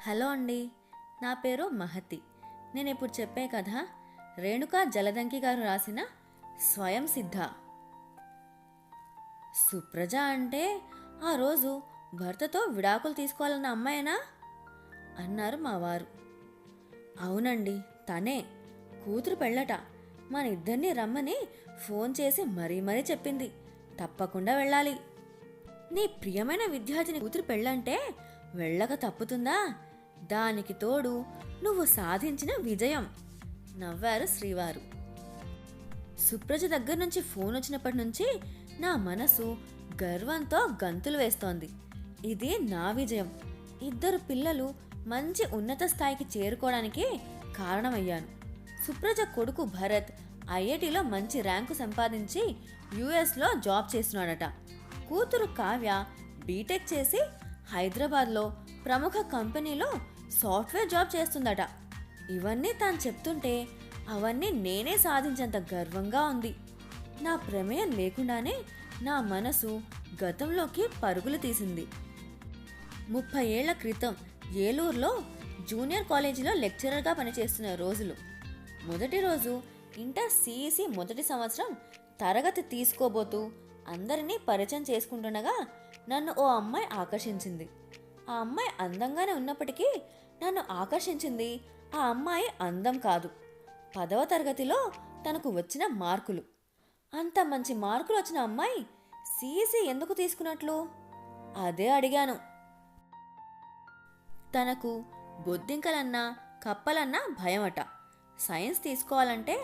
Hello అండి, నా పేరు మహతి. నేను ఇప్పుడు చెప్పే కథ రేణుకా జలదంకి గారు రాసిన స్వయం సిద్ధ. సుప్రజ అంటే ఆ రోజు భర్తతో విడాకులు తీసుకోవాలన్న అమ్మాయినా అన్నారు మా వారు. అవునండి, తనే. కూతురు పెళ్ళట. మన ఇద్దరిని రమ్మని ఫోన్ చేసి మరీ చెప్పింది. తప్పకుండా వెళ్ళాలి. నీ ప్రియమైన విద్యార్థిని కూతురు పెళ్ళంటే వెళ్ళక తప్పుతుందా? దానికి తోడు నువ్వు సాధించిన విజయం, నవ్వారు శ్రీవారు. సుప్రజ దగ్గర నుంచి ఫోన్ వచ్చినప్పటి నుంచి నా మనసు గర్వంతో గంతులు వేస్తోంది. ఇది నా విజయం. ఇద్దరు పిల్లలు మంచి ఉన్నత స్థాయికి చేరుకోవడానికి కారణమయ్యాను. సుప్రజ కొడుకు భరత్ ఐఐటిలో మంచి ర్యాంకు సంపాదించి యుఎస్లో జాబ్ చేస్తున్నాడట. కూతురు కావ్య బీటెక్ చేసి హైదరాబాద్లో ప్రముఖ కంపెనీలో సాఫ్ట్వేర్ జాబ్ చేస్తుందట. ఇవన్నీ తాను చెప్తుంటే అవన్నీ నేనే సాధించేంత గర్వంగా ఉంది. నా ప్రమేయం లేకుండానే నా మనసు గతంలోకి పరుగులు తీసింది. 30 ఏళ్ల క్రితం ఏలూరులో జూనియర్ కాలేజీలో లెక్చరర్గా పనిచేస్తున్న రోజులు. మొదటి రోజు ఇంటర్ సిఈసి మొదటి సంవత్సరం తరగతి తీసుకోబోతూ అందరినీ పరిచయం చేసుకుంటుండగా నన్ను ఓ అమ్మాయి ఆకర్షించింది. ఆ అమ్మాయి అందంగానే ఉన్నప్పటికీ నన్ను ఆకర్షించింది ఆ అమ్మాయి అందం కాదు, 10వ తరగతిలో తనకు వచ్చిన మార్కులు. అంత మంచి మార్కులు వచ్చిన అమ్మాయి సిఈసి ఎందుకు తీసుకున్నట్లు అదే అడిగాను. తనకు బొద్దింకలన్నా కప్పలన్నా భయమట. సైన్స్ తీసుకోవాలంటే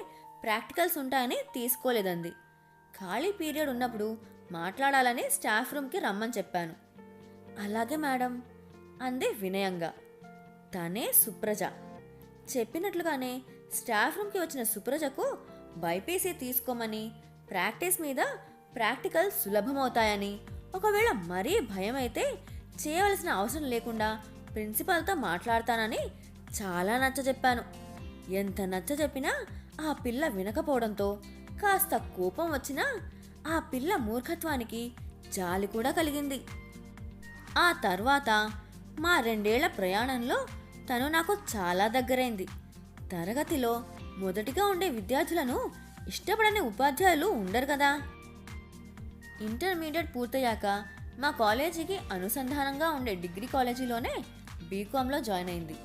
ప్రాక్టికల్స్ ఉంటాయని తీసుకోలేదంది. ఖాళీ పీరియడ్ ఉన్నప్పుడు మాట్లాడాలని స్టాఫ్ రూమ్కి రమ్మని చెప్పాను. అలాగే మేడం అంది వినయంగా. తనే సుప్రజ. చెప్పినట్లుగానే స్టాఫ్ రూమ్కి వచ్చిన సుప్రజకు బైపీసీ తీసుకోమని, ప్రాక్టీస్ మీద ప్రాక్టికల్ సులభమవుతాయని, ఒకవేళ మరీ భయం అయితే చేయవలసిన అవసరం లేకుండా ప్రిన్సిపాల్తో మాట్లాడతానని చాలా నచ్చజెప్పాను. ఎంత నచ్చజెప్పినా ఆ పిల్ల వినకపోవడంతో కాస్త కోపం వచ్చినా ఆ పిల్ల మూర్ఖత్వానికి జాలి కూడా కలిగింది. ఆ తర్వాత మా 2 ఏళ్ల ప్రయాణంలో తను నాకు చాలా దగ్గరైంది. తరగతిలో మొదటిగా ఉండే విద్యార్థులను ఇష్టపడని ఉపాధ్యాయులు ఉండరు కదా. ఇంటర్మీడియట్ పూర్తయ్యాక మా కాలేజీకి అనుసంధానంగా ఉండే డిగ్రీ కాలేజీలోనే బీకాంలో జాయిన్ అయింది.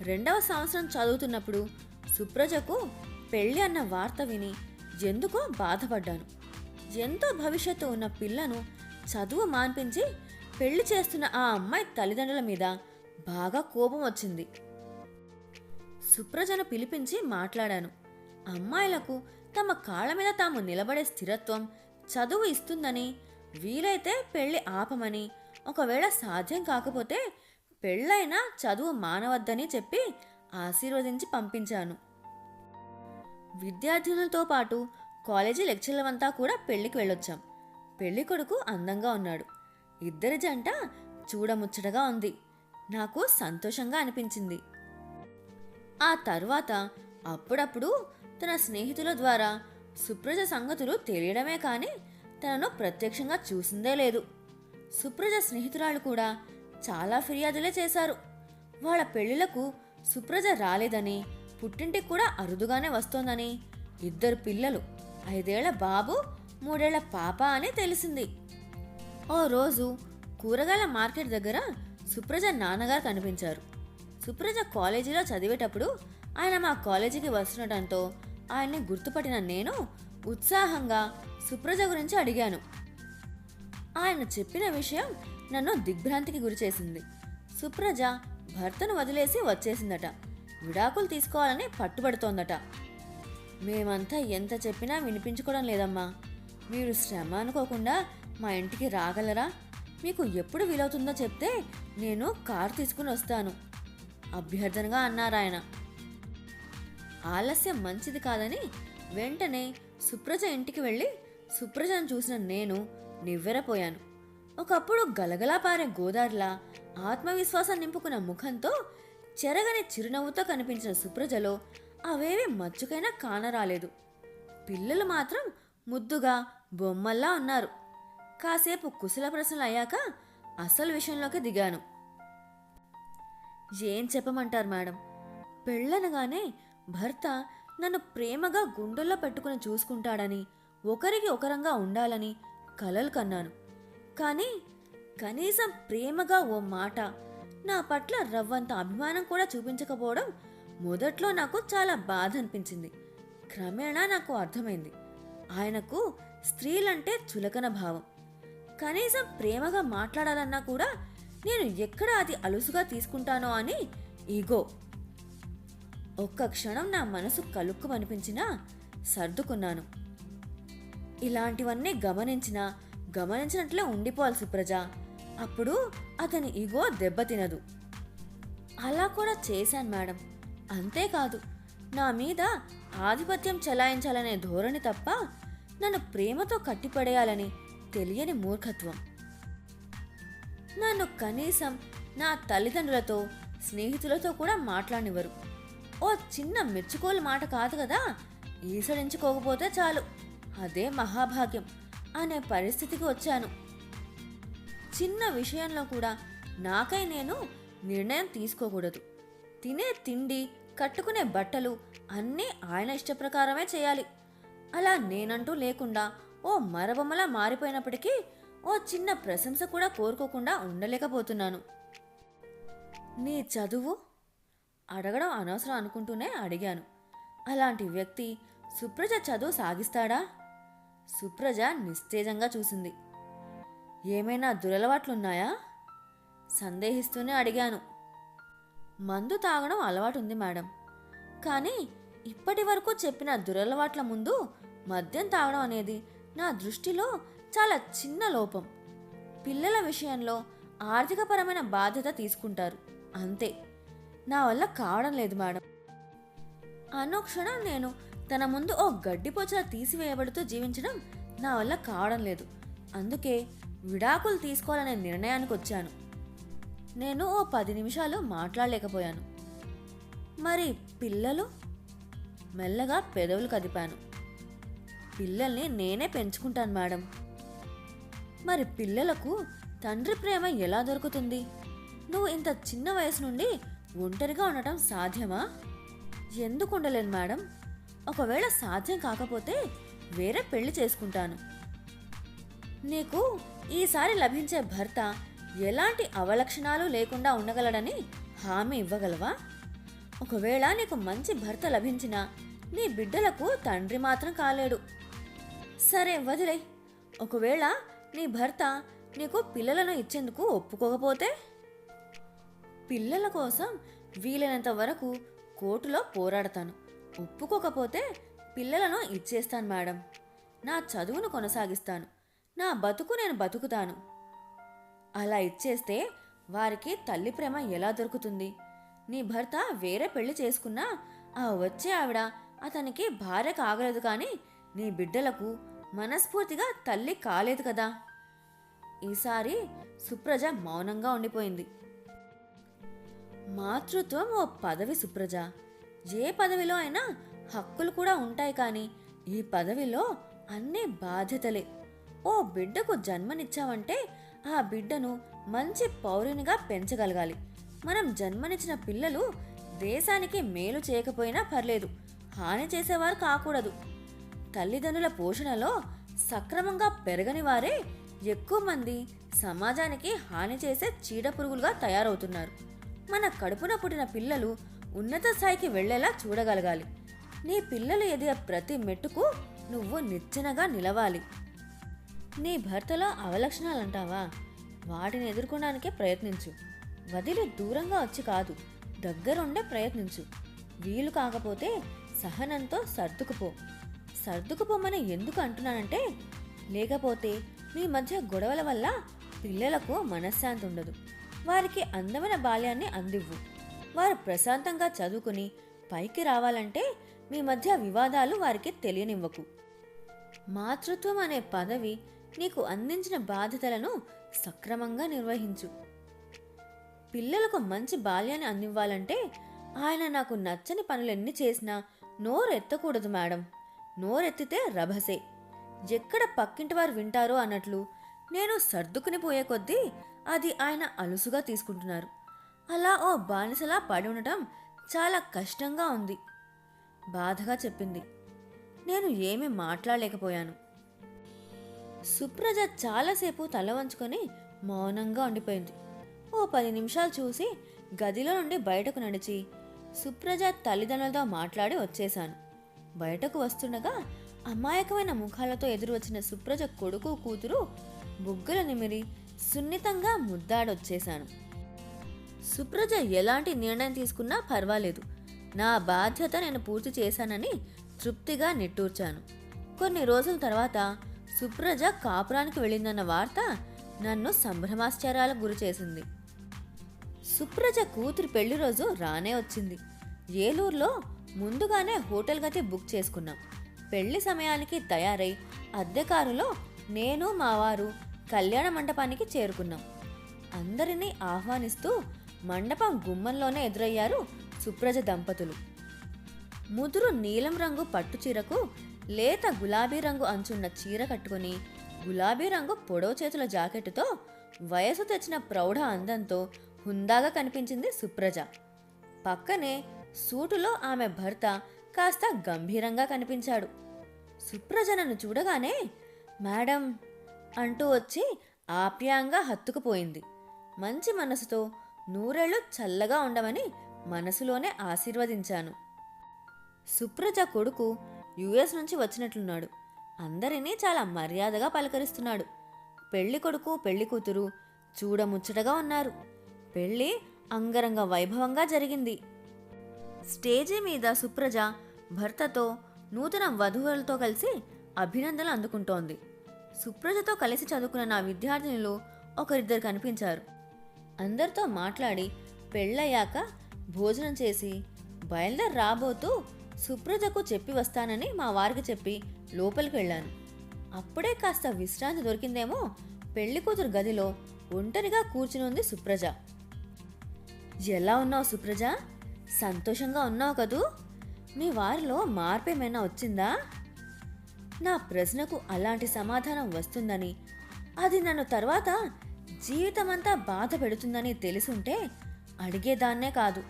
2వ సంవత్సరం చదువుతున్నప్పుడు సుప్రజకు పెళ్ళి అన్న వార్త విని ఎందుకో బాధపడ్డాను. ఎంతో భవిష్యత్తు ఉన్న పిల్లను చదువు మాన్పించి పెళ్లి చేస్తున్న ఆ అమ్మాయి తల్లిదండ్రుల మీద బాగా కోపం వచ్చింది. సుప్రజను పిలిపించి మాట్లాడాను. అమ్మాయిలకు తమ కాళ్ళ మీద తాము నిలబడే స్థిరత్వం, చదువు ఇస్తుందని, వీలైతే పెళ్లి ఆపమని, ఒకవేళ సాధ్యం కాకపోతే పెళ్ళైనా చదువు మానవద్దని చెప్పి ఆశీర్వదించి పంపించాను. విద్యార్థినులతో పాటు కాలేజీ లెక్చర్లమంతా కూడా పెళ్లికి వెళ్ళొచ్చాం. పెళ్లి కొడుకు అందంగా ఉన్నాడు. ఇద్దరి జంట చూడముచ్చటగా ఉంది. నాకు సంతోషంగా అనిపించింది. ఆ తర్వాత అప్పుడప్పుడు తన స్నేహితుల ద్వారా సుప్రజ సంగతులు తెలియడమే కానీ తనను ప్రత్యక్షంగా చూసిందే లేదు. సుప్రజ స్నేహితురాలు కూడా చాలా ఫిర్యాదులే చేశారు. వాళ్ళ పెళ్లిళ్లకు సుప్రజ రాలేదని, పుట్టింటికి కూడా అరుదుగానే వస్తోందని, 2 పిల్లలు, 5 ఏళ్ల బాబు, 3 ఏళ్ల పాప అని తెలిసింది. ఓ రోజు కూరగాయల మార్కెట్ దగ్గర సుప్రజ నాన్నగారు కనిపించారు. సుప్రజ కాలేజీలో చదివేటప్పుడు ఆయన మా కాలేజీకి వస్తుండటంతో ఆయన్ని గుర్తుపట్టిన నేను ఉత్సాహంగా సుప్రజ గురించి అడిగాను. ఆయన చెప్పిన విషయం నన్ను దిగ్భ్రాంతికి గురిచేసింది. సుప్రజ భర్తను వదిలేసి వచ్చేసిందట. విడాకులు తీసుకోవాలని పట్టుబడుతోందట. మేమంతా ఎంత చెప్పినా వినిపించుకోవడం లేదమ్మా. మీరు శ్రమ అనుకోకుండా మా ఇంటికి రాగలరా? మీకు ఎప్పుడు వీలవుతుందో చెప్తే నేను కారు తీసుకుని వస్తాను అభ్యర్థనగా అన్నారాయన. ఆలస్యం మంచిది కాదని వెంటనే సుప్రజ ఇంటికి వెళ్ళి సుప్రజను చూసిన నేను నివ్వెరపోయాను. ఒకప్పుడు గలగలా పారే గోదారిలా ఆత్మవిశ్వాసం నింపుకున్న ముఖంతో చెరగని చిరునవ్వుతో కనిపించిన సుప్రజలో అవేవి మచ్చుకైనా కానరాలేదు. పిల్లలు మాత్రం ముద్దుగా బొమ్మల్లా ఉన్నారు. కాసేపు కుశల ప్రశ్నలు అయ్యాక అసలు విషయంలోకి దిగాను. ఏం చెప్పమంటారు మేడం, పెళ్ళనగానే భర్త నన్ను ప్రేమగా గుండెల్లో పెట్టుకుని చూసుకుంటాడని, ఒకరికి ఒకరంగా ఉండాలని కలలు కన్నాను. కానీ కనీసం ప్రేమగా ఓ మాట, నా పట్ల రవ్వంత అభిమానం కూడా చూపించకపోవడం మొదట్లో నాకు చాలా బాధ అనిపించింది. క్రమేణా నాకు అర్థమైంది, ఆయనకు స్త్రీలంటే చులకన భావం. కనీసం ప్రేమగా మాట్లాడాలన్నా కూడా నేను ఎక్కడ అది అలుసుగా తీసుకుంటానో అని ఈగో. ఒక్క క్షణం నా మనసు కలుక్కుమనిపించినా సర్దుకున్నాను. ఇలాంటివన్నీ గమనించినట్లే ఉండిపోవాలి సుప్రజ, అప్పుడు అతని ఈగో దెబ్బతినదు. అలా కూడా చేశాను మేడం. అంతేకాదు, నా మీద ఆధిపత్యం చెలాయించాలనే ధోరణి తప్ప నన్ను ప్రేమతో కట్టిపడేయాలని తెలియని మూర్ఖత్వం. నన్ను కనీసం నా తల్లిదండ్రులతో, స్నేహితులతో కూడా మాట్లాడినివ్వరు. ఓ చిన్న మెచ్చుకోలు మాట కాదు కదా, ఈసడించుకోకపోతే చాలు, అదే మహాభాగ్యం అనే పరిస్థితికి వచ్చాను. చిన్న విషయంలో కూడా నాకై నేను నిర్ణయం తీసుకోకూడదు. తినే తిండి, కట్టుకునే బట్టలు అన్నీ ఆయన ఇష్టప్రకారమే చేయాలి. అలా నేనంటూ లేకుండా ఓ మరబొమ్మలా మారిపోయినప్పటికీ ఓ చిన్న ప్రశంస కూడా కోరుకోకుండా ఉండలేకపోతున్నాను. నీ చదువు అడగడం అనవసరం అనుకుంటూనే అడిగాను. అలాంటి వ్యక్తి సుప్రజ చదువు సాగిస్తాడా? సుప్రజ నిస్తేజంగా చూసింది. ఏమైనా దురలవాట్లున్నాయా? సందేహిస్తూనే అడిగాను. మందు తాగడం అలవాటుంది మేడం, కానీ ఇప్పటి వరకు చెప్పిన దురలవాట్ల ముందు మద్యం తాగడం అనేది నా దృష్టిలో చాలా చిన్న లోపం. పిల్లల విషయంలో ఆర్థికపరమైన బాధ్యత తీసుకుంటారు, అంతే. నా వల్ల కావడం లేదు మేడం. అనుక్షణం నేను తన ముందు ఓ గడ్డిపోచలా తీసివేయబడుతూ జీవించడం నా వల్ల కావడం లేదు. అందుకే విడాకులు తీసుకోవాలనే నిర్ణయానికి వచ్చాను. నేను ఓ 10 నిమిషాలు మాట్లాడలేకపోయాను. మరి పిల్లలు? మెల్లగా పెదవులు కదిపాను. పిల్లల్ని నేనే పెంచుకుంటాను మేడం. మరి పిల్లలకు తండ్రి ప్రేమ ఎలా దొరుకుతుంది? నువ్వు ఇంత చిన్న వయసు నుండి ఒంటరిగా ఉండటం సాధ్యమా? ఎందుకు ఉండలేను మేడం? ఒకవేళ సాధ్యం కాకపోతే వేరే పెళ్లి చేసుకుంటాను. నీకు ఈసారి లభించే భర్త ఎలాంటి అవలక్షణాలు లేకుండా ఉండగలడని హామీ ఇవ్వగలవా? ఒకవేళ నీకు మంచి భర్త లభించినా నీ బిడ్డలకు తండ్రి మాత్రం కాలేడు. సరే వదిలే. ఒకవేళ నీ భర్త నీకు పిల్లలను ఇచ్చేందుకు ఒప్పుకోకపోతే? పిల్లల కోసం వీలైనంత వరకు కోర్టులో పోరాడతాను. ఒప్పుకోకపోతే పిల్లలను ఇచ్చేస్తాను మేడం. నా చదువును కొనసాగిస్తాను. నా బతుకు నేను బతుకుతాను. అలా ఇచ్చేస్తే వారికి తల్లి ప్రేమ ఎలా దొరుకుతుంది? నీ భర్త వేరే పెళ్లి చేసుకున్నా ఆ వచ్చే ఆవిడ అతనికి భార్య కాగలేదు, కానీ నీ బిడ్డలకు మనస్ఫూర్తిగా తల్లి కాలేదు కదా. ఈసారి సుప్రజ మౌనంగా ఉండిపోయింది. మాతృత్వం ఓ పదవి సుప్రజ. ఏ పదవిలో అయినా హక్కులు కూడా ఉంటాయి, కానీ ఈ పదవిలో అన్నీ బాధ్యతలే. ఓ బిడ్డకు జన్మనిచ్చావంటే ఆ బిడ్డను మంచి పౌరునిగా పెంచగలగాలి. మనం జన్మనిచ్చిన పిల్లలు దేశానికి మేలు చేయకపోయినా పర్లేదు, హాని చేసేవారు కాకూడదు. తల్లిదండ్రుల పోషణలో సక్రమంగా పెరగని వారే ఎక్కువ మంది సమాజానికి హాని చేసే చీడపురుగులుగా తయారవుతున్నారు. మన కడుపున పుట్టిన పిల్లలు ఉన్నత స్థాయికి వెళ్లేలా చూడగలగాలి. నీ పిల్లలు ఎదిగే ప్రతి మెట్టుకు నువ్వు నిచ్చెనగా నిలవాలి. నీ భర్తలో అవలక్షణాలంటావా? వాటిని ఎదుర్కొనడానికే ప్రయత్నించు. వదిలి దూరంగా వచ్చి కాదు, దగ్గరుండే ప్రయత్నించు. వీలు కాకపోతే సహనంతో సర్దుకుపోమని ఎందుకు అంటున్నానంటే, లేకపోతే మీ మధ్య గొడవల వల్ల పిల్లలకు మనశ్శాంతి ఉండదు. వారికి అందమైన బాల్యాన్ని అందివ్వు. వారు ప్రశాంతంగా చదువుకుని పైకి రావాలంటే మీ మధ్య వివాదాలు వారికి తెలియనివ్వకు. మాతృత్వం అనే పదవి నీకు అందించిన బాధ్యతలను సక్రమంగా నిర్వహించు. పిల్లలకు మంచి బాల్యాన్ని అందివ్వాలంటే ఆయన నాకు నచ్చని పనులెన్ని చేసినా నోరెత్తకూడదు మేడం. నోరెత్తితే రభసే. ఎక్కడ పక్కింటి వారు వింటారో అన్నట్లు నేను సర్దుకుని పోయే కొద్దీ అది ఆయన అలుసుగా తీసుకుంటున్నారు. అలా ఓ బానిసలా పడి ఉండటం చాలా కష్టంగా ఉంది, బాధగా చెప్పింది. నేను ఏమీ మాట్లాడలేకపోయాను. సుప్రజ చాలాసేపు తల వంచుకొని మౌనంగా ఉండిపోయింది. ఓ 10 నిమిషాలు చూసి గదిలో నుండి బయటకు నడిచి సుప్రజ తల్లిదండ్రులతో మాట్లాడి వచ్చేశాను. బయటకు వస్తుండగా అమాయకమైన ముఖాలతో ఎదురు వచ్చిన సుప్రజ కొడుకు కూతురు బుగ్గల నిమిరి సున్నితంగా ముద్దాడొచ్చేశాను. సుప్రజ ఎలాంటి నిర్ణయం తీసుకున్నా పర్వాలేదు, నా బాధ్యత నేను పూర్తి చేశానని తృప్తిగా నిట్టూర్చాను. కొన్ని రోజుల తర్వాత సుప్రజ కాపురానికి వెళ్ళిందన్న వార్త నన్ను సంభ్రమాశ్చర్యాలకు గురి చేసింది. సుప్రజ కూతురి పెళ్లి రోజు రానే వచ్చింది. ఏలూరులో ముందుగానే హోటల్ గది బుక్ చేసుకున్నాం. పెళ్లి సమయానికి తయారై అద్దె కారులో నేను మా వారు కళ్యాణ మండపానికి చేరుకున్నాం. అందరినీ ఆహ్వానిస్తూ మండపం గుమ్మంలోనే ఎదురయ్యారు సుప్రజ దంపతులు. ముదురు నీలం రంగు పట్టు చీరకు లేత గులాబీ రంగు అంచున్న చీర కట్టుకుని గులాబీ రంగు పొడవు చేతుల జాకెట్టుతో వయసు తెచ్చిన ప్రౌఢ అందంతో హుందాగా కనిపించింది సుప్రజ. పక్కనే సూటులో ఆమె భర్త కాస్త గంభీరంగా కనిపించాడు. సుప్రజ నన్ను చూడగానే మేడం అంటూ వచ్చి ఆప్యాయంగా హత్తుకుపోయింది. మంచి మనసుతో నూరేళ్లు చల్లగా ఉండమని మనసులోనే ఆశీర్వదించాను. సుప్రజ కొడుకు యుఎస్ నుంచి వచ్చినట్లున్నాడు. అందరినీ చాలా మర్యాదగా పలకరిస్తున్నాడు. పెళ్లి కొడుకు పెళ్లి కూతురు చూడముచ్చటగా ఉన్నారు. పెళ్లి అంగరంగ వైభవంగా జరిగింది. స్టేజీ మీద సుప్రజ భర్తతో నూతన వధువులతో కలిసి అభినందనలు అందుకుంటోంది. సుప్రజతో కలిసి చదువుకున్న నా విద్యార్థినులు ఒకరిద్దరు కనిపించారు. అందరితో మాట్లాడి పెళ్ళయ్యాక భోజనం చేసి బయలుదేరి రాబోతూ సుప్రజకు చెప్పి వస్తానని మా వారికి చెప్పి లోపలికి వెళ్ళాను. అప్పుడే కాస్త విశ్రాంతి దొరికిందేమో పెళ్లి కూతురు గదిలో ఒంటరిగా కూర్చుని ఉంది సుప్రజ. ఎలా ఉన్నావు సుప్రజ? సంతోషంగా ఉన్నావు కదూ? మీ వారిలో మార్పు ఏమైనా వచ్చిందా? నా ప్రశ్నకు అలాంటి సమాధానం వస్తుందని, అది నన్ను తర్వాత జీవితమంతా బాధ పెడుతుందని తెలుసుంటే అడిగేదాన్నే కాదు.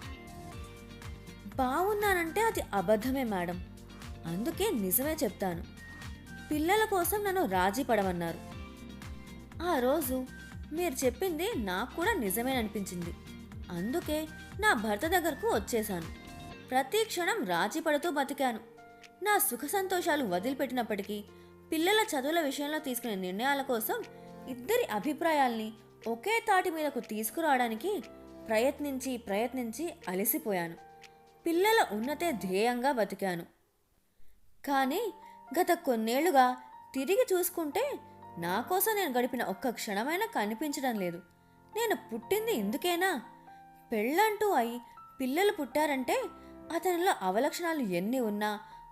బాగున్నానంటే అది అబద్ధమే మేడం, అందుకే నిజమే చెప్తాను. పిల్లల కోసం నన్ను రాజీ పడమన్నారు. ఆ రోజు మీరు చెప్పింది నాకు కూడా నిజమేననిపించింది. అందుకే నా భర్త దగ్గరకు వచ్చేశాను. ప్రతి క్షణం రాజీ పడుతూ బతికాను. నా సుఖ సంతోషాలు వదిలిపెట్టినప్పటికీ పిల్లల చదువుల విషయంలో తీసుకునే నిర్ణయాల కోసం ఇద్దరి అభిప్రాయాల్ని ఒకే తాటి మీదకు తీసుకురావడానికి ప్రయత్నించి అలసిపోయాను. పిల్లల ఉన్నతే ధ్యేయంగా బతికాను. కానీ గత కొన్నేళ్లుగా తిరిగి చూసుకుంటే నా కోసం నేను గడిపిన ఒక్క క్షణమైనా కనిపించడం లేదు. నేను పుట్టింది ఇందుకేనా? పెళ్ళంటూ అయి పిల్లలు పుట్టారంటే అతనిలో అవలక్షణాలు ఎన్ని ఉన్నా,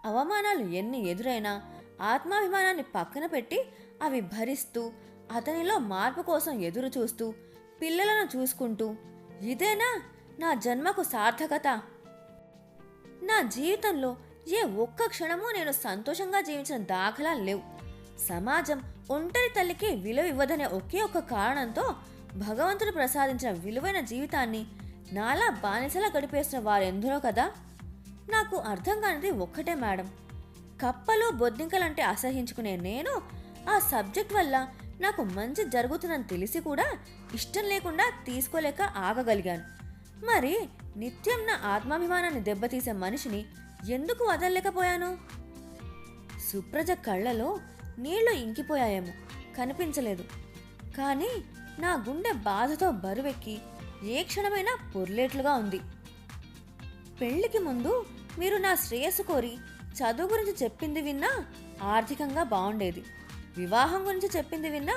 అవమానాలు ఎన్ని ఎదురైనా ఆత్మాభిమానాన్ని పక్కన పెట్టి అవి భరిస్తూ అతనిలో మార్పు కోసం ఎదురు చూస్తూ పిల్లలను చూసుకుంటూ, ఇదేనా నా జన్మకు సార్థకత? నా జీవితంలో ఏ ఒక్క క్షణమూ నేను సంతోషంగా జీవించిన దాఖలాలు లేవు. సమాజం ఒంటరి తల్లికి విలువ ఇవ్వదనే ఒకే ఒక్క కారణంతో భగవంతుడు ప్రసాదించిన విలువైన జీవితాన్ని నాలా బానిసలా గడిపేస్తున్న వారెందరో కదా. నాకు అర్థం కానిది ఒక్కటే మేడం, కప్పలు బొద్దింకలంటే అసహించుకునే నేను ఆ సబ్జెక్ట్ వల్ల నాకు మంచి జరుగుతుందని తెలిసి కూడా ఇష్టం లేకుండా తీసుకోలేక ఆగగలిగాను. మరి నిత్యం నా ఆత్మాభిమానాన్ని దెబ్బతీసే మనిషిని ఎందుకు వదలలేకపోయాను? సుప్రజ కళ్ళలో నీళ్లు ఇంకిపోయాయేమో, కనిపించలేదు. కానీ నా గుండె బాధతో బరువెక్కి ఏ క్షణమైనా పొర్లేట్లుగా ఉంది. పెళ్లికి ముందు మీరు నా శ్రేయస్సు కోరి చదువు గురించి చెప్పింది విన్నా ఆర్థికంగా బాగుండేది. వివాహం గురించి చెప్పింది విన్నా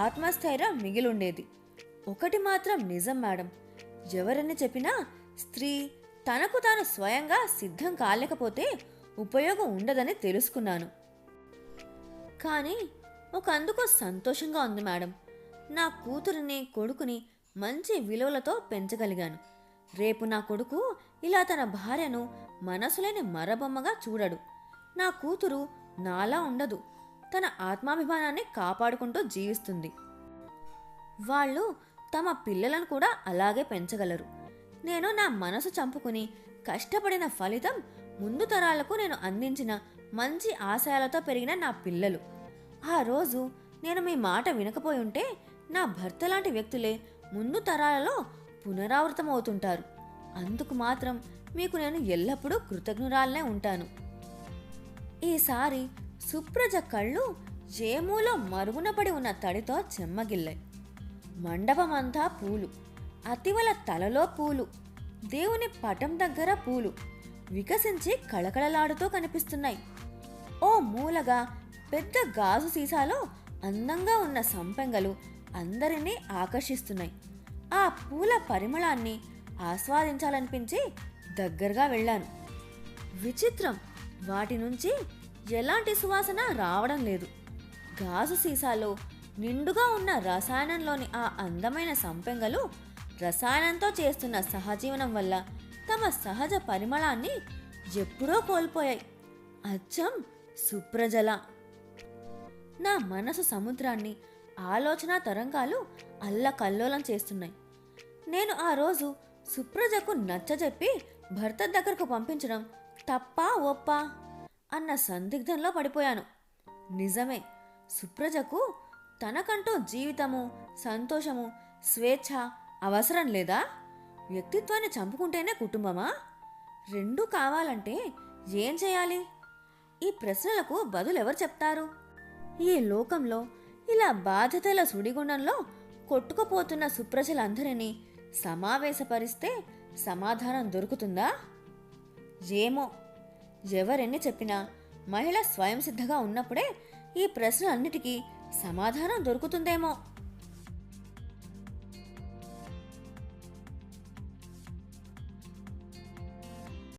ఆత్మస్థైర్యం మిగిలుండేది. ఒకటి మాత్రం నిజం మేడం, ఎవరని చెప్పినా స్త్రీ తనకు తాను స్వయంగా సిద్ధం కాలేకపోతే ఉపయోగం ఉండదని తెలుసుకున్నాను. కానీ ఒకందుకు సంతోషంగా ఉంది మేడం. నా కూతురిని కొడుకుని మంచి విలువలతో పెంచగలిగాను. రేపు నా కొడుకు ఇలా తన భార్యను మనసులేని మరబొమ్మగా చూడడు. నా కూతురు నాలా ఉండదు, తన ఆత్మాభిమానాన్ని కాపాడుకుంటూ జీవిస్తుంది. వాళ్ళు తమ పిల్లలను కూడా అలాగే పెంచగలరు. నేను నా మనసు చంపుకుని కష్టపడిన ఫలితం ముందు తరాలకు నేను అందించిన మంచి ఆశయాలతో పెరిగిన నా పిల్లలు. ఆ రోజు నేను మీ మాట వినకపోయి ఉంటే నా భర్త లాంటి వ్యక్తులే ముందు తరాలలో పునరావృతమవుతుంటారు. అందుకు మాత్రం మీకు నేను ఎల్లప్పుడూ కృతజ్ఞురాలనే ఉంటాను. ఈసారి సుప్రజ కళ్ళు జేమూలో మరుగున పడి ఉన్న తడితో చెమ్మగిల్లాయి. మండపమంతా పూలు, అతివల తలలో పూలు, దేవుని పటం దగ్గర పూలు వికసించి కళకళలాడుతూ కనిపిస్తున్నాయి. ఓ మూలగా పెద్ద గాజు సీసాలో అందంగా ఉన్న సంపెంగలు అందరినీ ఆకర్షిస్తున్నాయి. ఆ పూల పరిమళాన్ని ఆస్వాదించాలనిపించి దగ్గరగా వెళ్ళాను. విచిత్రం, వాటి నుంచి ఎలాంటి సువాసన రావడం లేదు. గాజు సీసాలో నిండుగా ఉన్న రసాయనంలోని ఆ అందమైన సంపెంగలు రసాయనంతో చేస్తున్న సహజీవనం వల్ల తమ సహజ పరిమళాన్ని ఎప్పుడో కోల్పోయాయి. అచ్చం సుప్రజల. నా మనసు సముద్రాన్ని ఆలోచన తరంగాలు అల్లకల్లోలం చేస్తున్నాయి. నేను ఆ రోజు సుప్రజకు నచ్చజెప్పి భర్త దగ్గరకు పంపించడం తప్పా ఒప్పా అన్న సందిగ్ధంలో పడిపోయాను. నిజమే, సుప్రజకు తనకంటూ జీవితము, సంతోషము, స్వేచ్ఛ అవసరం లేదా? వ్యక్తిత్వాన్ని చంపుకుంటేనే కుటుంబమా? రెండూ కావాలంటే ఏం చేయాలి? ఈ ప్రశ్నలకు బదులెవరు చెప్తారు? ఈ లోకంలో ఇలా బాధ్యతల సుడిగుండంలో కొట్టుకుపోతున్న సుప్రజలందరినీ సమావేశపరిస్తే సమాధానం దొరుకుతుందా? ఏమో, ఎవరెన్ని చెప్పినా మహిళ స్వయం సిద్ధంగా ఉన్నప్పుడే ఈ ప్రశ్నలన్నిటికీ సమాధానం దొరుకుతుందేమో.